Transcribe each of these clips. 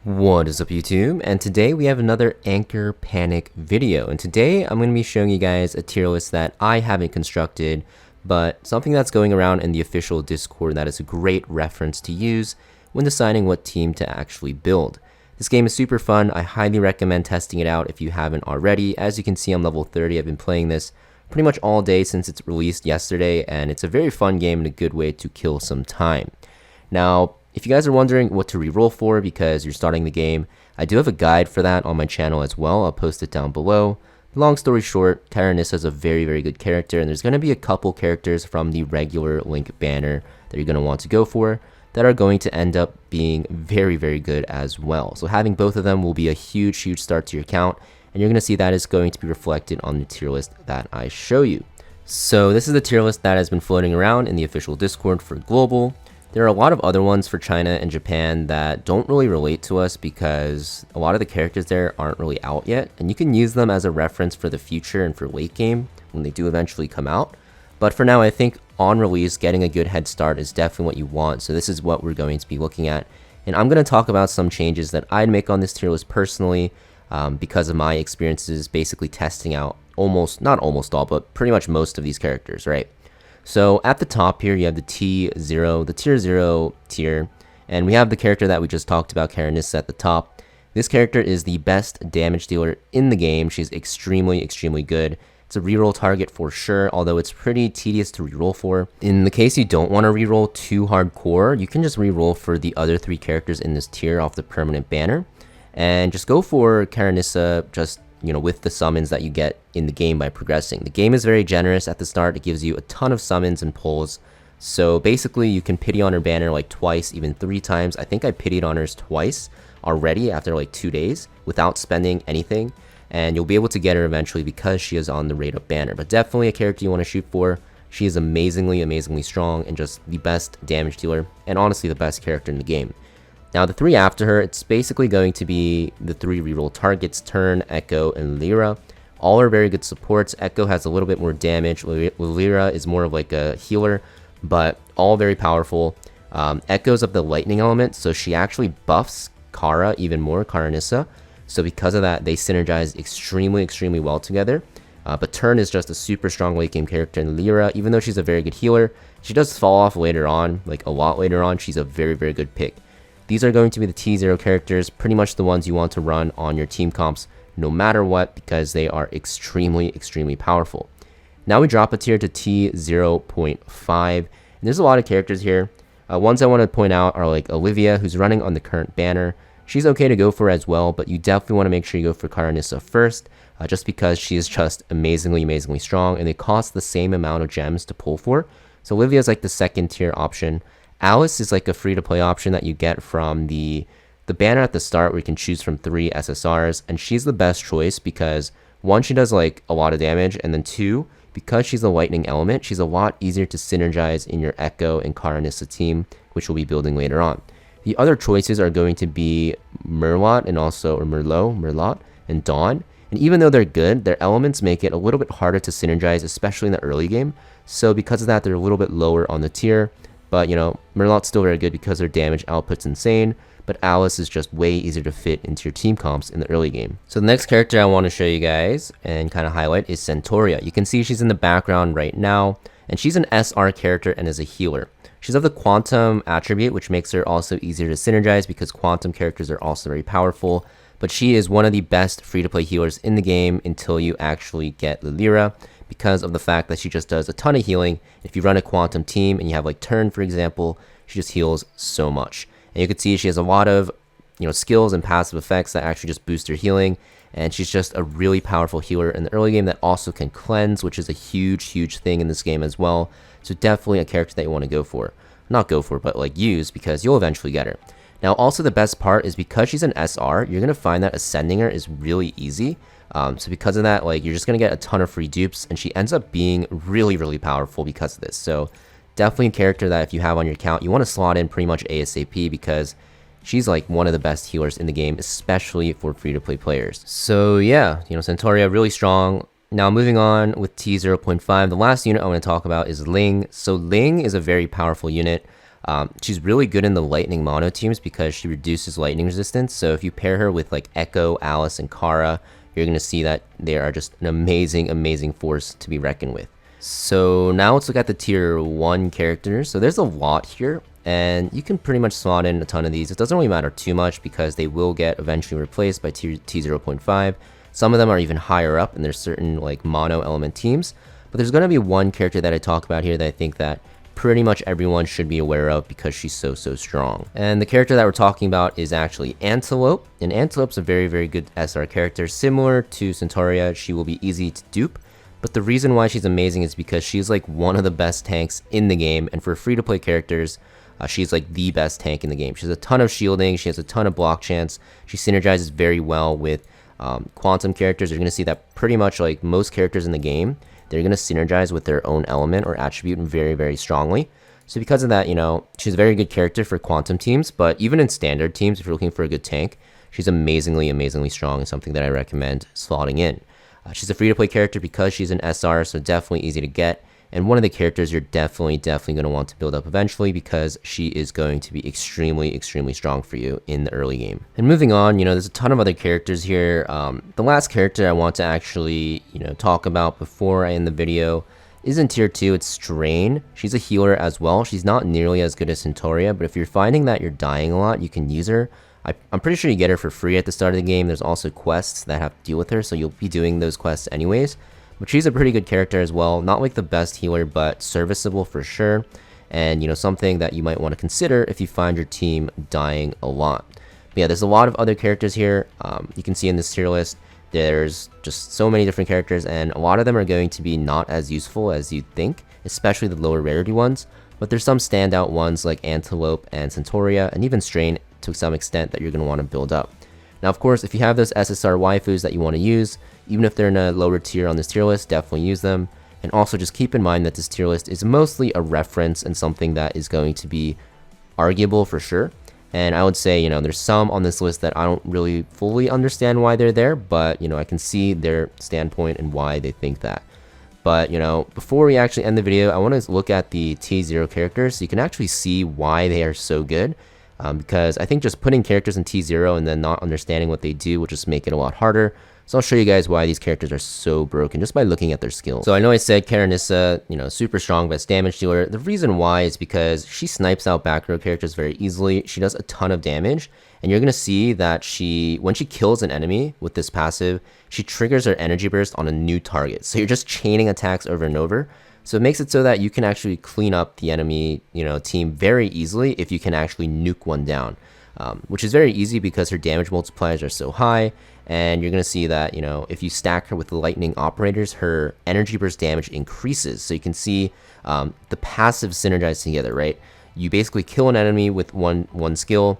What is up YouTube? And today we have another Anchor Panic video. And today I'm going to be showing you guys a tier list that I haven't constructed, but something that's going around in the official Discord that is a great reference to use when deciding what team to actually build. This game is super fun. I highly recommend testing it out if you haven't already. As you can see, I'm level 30. I've been playing this pretty much all day since it's released yesterday, and it's a very fun game and a good way to kill some time. Now, if you guys are wondering what to reroll for because you're starting the game, I do have a guide for that on my channel as well. I'll post it down below. Long story short, Karanissa is a very good character, and there's going to be a couple characters from the regular Link banner that you're going to want to go for that are going to end up being very good as well. So having both of them will be a huge start to your account, and you're going to see that is going to be reflected on the tier list that I show you. So this is the tier list that has been floating around in the official Discord for global. There are a lot of other ones for China and Japan that don't really relate to us because a lot of the characters there aren't really out yet, and you can use them as a reference for the future and for late game when they do eventually come out. But for now, I think on release, getting a good head start is definitely what you want, so this is what we're going to be looking at. And I'm going to talk about some changes that I'd make on this tier list personally because of my experiences basically testing out not almost all, but pretty much most of these characters, right? So at the top here, you have the T0, the tier 0 tier, and we have the character that we just talked about, Karanissa, at the top. This character is the best damage dealer in the game. She's extremely good. It's a reroll target for sure, although it's pretty tedious to reroll for. In the case you don't want to reroll too hardcore, you can just reroll for the other 3 characters in this tier off the permanent banner, and just go for Karanissa, with the summons that you get in the game by progressing. The game is very generous at the start. It gives you a ton of summons and pulls. So basically you can pity on her banner like twice, even 3 times. I think I pitied on hers twice already after like 2 days without spending anything. And you'll be able to get her eventually because she is on the rate up banner. But definitely a character you want to shoot for. She is amazingly strong and just the best damage dealer and honestly the best character in the game. Now the 3 after her, it's basically going to be the 3 reroll targets, Turn, Echo, and Lyra. All are very good supports. Echo has a little bit more damage. Lyra is more of like a healer, but all very powerful. Echo's of the lightning element, so she actually buffs Kara even more, Karanissa. So because of that, they synergize extremely well together. But Turn is just a super strong late game character, and Lyra, even though she's a very good healer, she does fall off later on, like a lot later on. She's a very good pick. These are going to be the T0 characters, pretty much the ones you want to run on your team comps no matter what because they are extremely powerful. Now we drop a tier to T0.5, and there's a lot of characters here. Ones I want to point out are like Olivia, who's running on the current banner. She's okay to go for as well, but you definitely want to make sure you go for Karanissa first, just because she is just amazingly strong, and they cost the same amount of gems to pull for. So Olivia is like the second tier option. Alice is like a free-to-play option that you get from the banner at the start where you can choose from 3 SSRs, and she's the best choice because 1, she does like a lot of damage, and then 2, because she's a lightning element, she's a lot easier to synergize in your Echo and Karanissa team, which we'll be building later on. The other choices are going to be Merlot and Dawn, and even though they're good, their elements make it a little bit harder to synergize, especially in the early game, so because of that, they're a little bit lower on the tier. But, Merlot's still very good because her damage output's insane, but Alice is just way easier to fit into your team comps in the early game. So the next character I want to show you guys and kind of highlight is Centauria. You can see she's in the background right now, and she's an SR character and is a healer. She's of the Quantum attribute, which makes her also easier to synergize because Quantum characters are also very powerful, but she is one of the best free-to-play healers in the game until you actually get Lyra, because of the fact that she just does a ton of healing. If you run a Quantum team and you have like Turn, for example, she just heals so much. And you can see she has a lot of skills and passive effects that actually just boost her healing, and she's just a really powerful healer in the early game that also can cleanse, which is a huge thing in this game as well. So definitely a character that you want to go for. Not go for, but like use, because you'll eventually get her. Now also the best part is because she's an SR, you're going to find that ascending her is really easy. So because of that, like you're just going to get a ton of free dupes, and she ends up being really powerful because of this. So definitely a character that if you have on your account, you want to slot in pretty much ASAP because she's like one of the best healers in the game, especially for free-to-play players. So yeah, Centauria really strong. Now moving on with T0.5, the last unit I want to talk about is Ling. So Ling is a very powerful unit. She's really good in the lightning mono teams because she reduces lightning resistance. So if you pair her with like Echo, Alice, and Kara, you're going to see that they are just an amazing, amazing force to be reckoned with. So now let's look at the tier 1 characters. So there's a lot here, and you can pretty much slot in a ton of these. It doesn't really matter too much because they will get eventually replaced by tier T0.5. Some of them are even higher up, and there's certain like mono element teams. But there's going to be one character that I talk about here that I think that pretty much everyone should be aware of because she's so strong. And the character that we're talking about is actually Antelope. And Antelope's a very good SR character. Similar to Centauria, she will be easy to dupe. But the reason why she's amazing is because she's like one of the best tanks in the game. And for free-to-play characters, she's like the best tank in the game. She has a ton of shielding. She has a ton of block chance. She synergizes very well with quantum characters. You're going to see that pretty much like most characters in the game, they're going to synergize with their own element or attribute very strongly. So because of that, you know, she's a very good character for quantum teams, but even in standard teams, if you're looking for a good tank, she's amazingly strong and something that I recommend slotting in. She's a free-to-play character because she's an SR, so definitely easy to get. And one of the characters you're definitely going to want to build up eventually because she is going to be extremely strong for you in the early game. And moving on, you know, there's a ton of other characters here. The last character I want to actually, you know, talk about before I end the video is in tier 2. It's Strain. She's a healer as well. She's not nearly as good as Centauria, but if you're finding that you're dying a lot, you can use her. I'm pretty sure you get her for free at the start of the game. There's also quests that have to deal with her, so you'll be doing those quests anyways. But she's a pretty good character as well. Not like the best healer, but serviceable for sure. And, you know, something that you might want to consider if you find your team dying a lot. But yeah, there's a lot of other characters here. You can see in this tier list, there's just so many different characters, and a lot of them are going to be not as useful as you'd think, especially the lower rarity ones. But there's some standout ones like Antelope and Centauria, and even Strain to some extent that you're going to want to build up. Now, of course, if you have those SSR waifus that you want to use, even if they're in a lower tier on this tier list, definitely use them. And also just keep in mind that this tier list is mostly a reference and something that is going to be arguable for sure. And I would say, you know, there's some on this list that I don't really fully understand why they're there, but, you know, I can see their standpoint and why they think that. But, you know, before we actually end the video, I want to look at the T0 characters so you can actually see why they are so good. Because I think just putting characters in T0 and then not understanding what they do will just make it a lot harder. So I'll show you guys why these characters are so broken just by looking at their skills. So I know I said Karenissa, you know, super strong best damage dealer. The reason why is because she snipes out back row characters very easily. She does a ton of damage, and you're going to see that when she kills an enemy with this passive, she triggers her energy burst on a new target. So you're just chaining attacks over and over. So it makes it so that you can actually clean up the enemy, you know, team very easily if you can actually nuke one down, which is very easy because her damage multipliers are so high. And you're going to see that, you know, if you stack her with the lightning operators, her energy burst damage increases. So you can see the passive synergize together, right? You basically kill an enemy with one skill.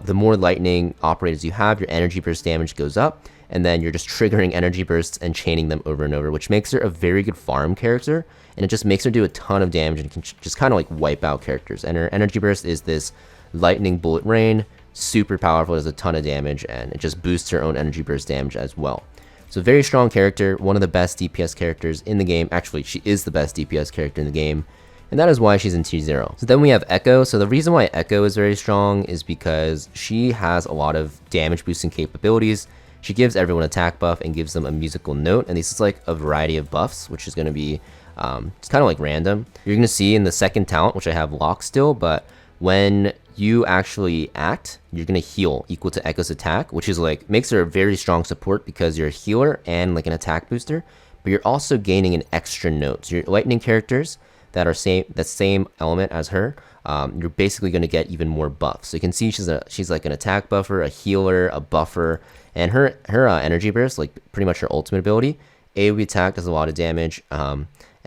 The more lightning operators you have, your energy burst damage goes up. And then you're just triggering energy bursts and chaining them over and over, which makes her a very good farm character. And it just makes her do a ton of damage and can just kind of like wipe out characters. And her energy burst is this lightning bullet rain, super powerful, does a ton of damage, and it just boosts her own energy burst damage as well. So very strong character, one of the best DPS characters in the game. Actually, she is the best DPS character in the game. And that is why she's in T0. So then we have Echo. So the reason why Echo is very strong is because she has a lot of damage boosting capabilities. She gives everyone attack buff and gives them a musical note, and this is like a variety of buffs, which is going to be it's kind of like random. You're going to see in the second talent, which I have locked still, but when you actually act, you're going to heal equal to Echo's attack, which is like makes her a very strong support because you're a healer and like an attack booster, but you're also gaining an extra note. So your lightning characters that are the same element as her, you're basically going to get even more buffs. So you can see she's like an attack buffer, a healer, a buffer, and her energy burst, like pretty much her ultimate ability, AoE attack does a lot of damage,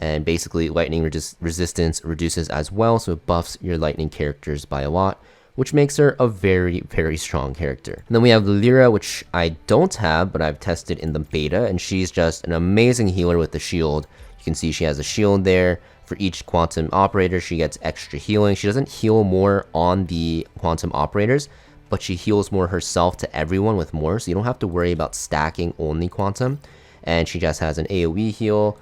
and basically lightning resistance reduces as well, so it buffs your lightning characters by a lot, which makes her a very strong character. And then we have Lyra, which I don't have, but I've tested in the beta, and she's just an amazing healer with the shield. You can see she has a shield there. For each quantum operator, she gets extra healing. She doesn't heal more on the quantum operators, but she heals more herself to everyone with more, so you don't have to worry about stacking only quantum. and she just has an AoE heal.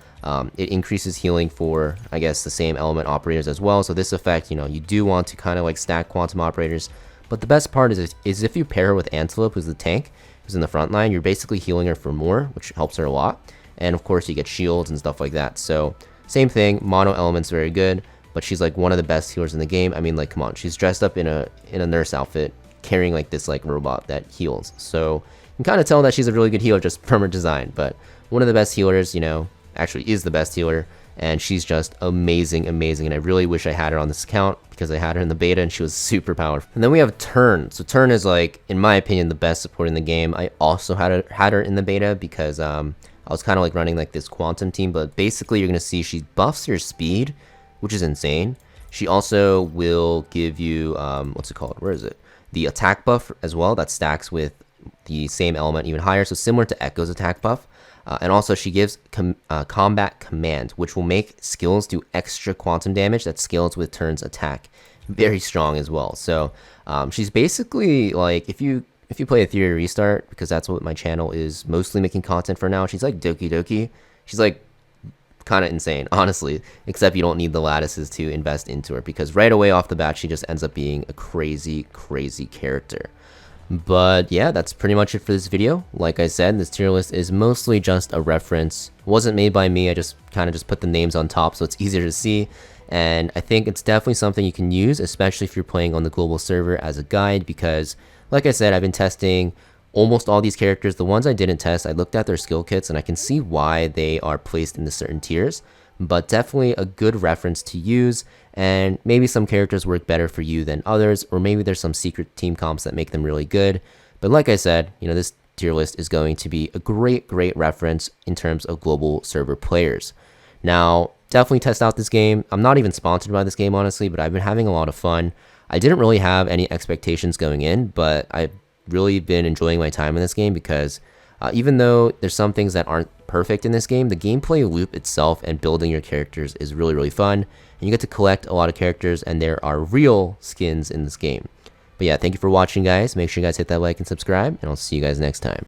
It increases healing for, I guess, the same element operators as well. So this effect, you do want to kind of like stack quantum operators. But the best part is if you pair her with Antelope, who's the tank, who's in the front line, you're basically healing her for more, which helps her a lot. And of course, you get shields and stuff like that. So same thing, mono element's very good, but she's like one of the best healers in the game. I mean, like, come on, she's dressed up in a nurse outfit, carrying like this like robot that heals. So you can kind of tell that she's a really good healer just from her design. But one of the best healers, actually is the best healer, and she's just amazing, and I really wish I had her on this account because I had her in the beta and she was super powerful. And then we have Turn. So Turn is, like, in my opinion, the best support in the game. I also had her in the beta because I was kind of like running like this quantum team, but basically you're gonna see she buffs your speed, which is insane. She also will give you what's it called? Where is it? The attack buff as well that stacks with the same element even higher, so similar to Echo's attack buff. And also she gives combat command, which will make skills do extra quantum damage that scales with Turn's attack. Very strong as well. So she's basically like, if you play a Theory Restart, because that's what my channel is mostly making content for now, she's like Doki Doki. She's like kind of insane, honestly, except you don't need the lattices to invest into her, because right away off the bat she just ends up being a crazy character. But yeah, that's pretty much it for this video. Like I said, this tier list is mostly just a reference. It wasn't made by me, I just kind of just put the names on top so it's easier to see. And I think it's definitely something you can use, especially if you're playing on the global server, as a guide, because like I said, I've been testing almost all these characters. The ones I didn't test, I looked at their skill kits and I can see why they are placed into certain tiers. But definitely a good reference to use, and maybe some characters work better for you than others, or maybe there's some secret team comps that make them really good. But like I said, this tier list is going to be a great reference in terms of global server players. Now, definitely test out this game. I'm not even sponsored by this game, honestly, but I've been having a lot of fun. I didn't really have any expectations going in, but I've really been enjoying my time in this game because even though there's some things that aren't perfect in this game, the gameplay loop itself and building your characters is really fun, and you get to collect a lot of characters, and there are real skins in this game. But yeah, thank you for watching, guys. Make sure you guys hit that like and subscribe, and I'll see you guys next time.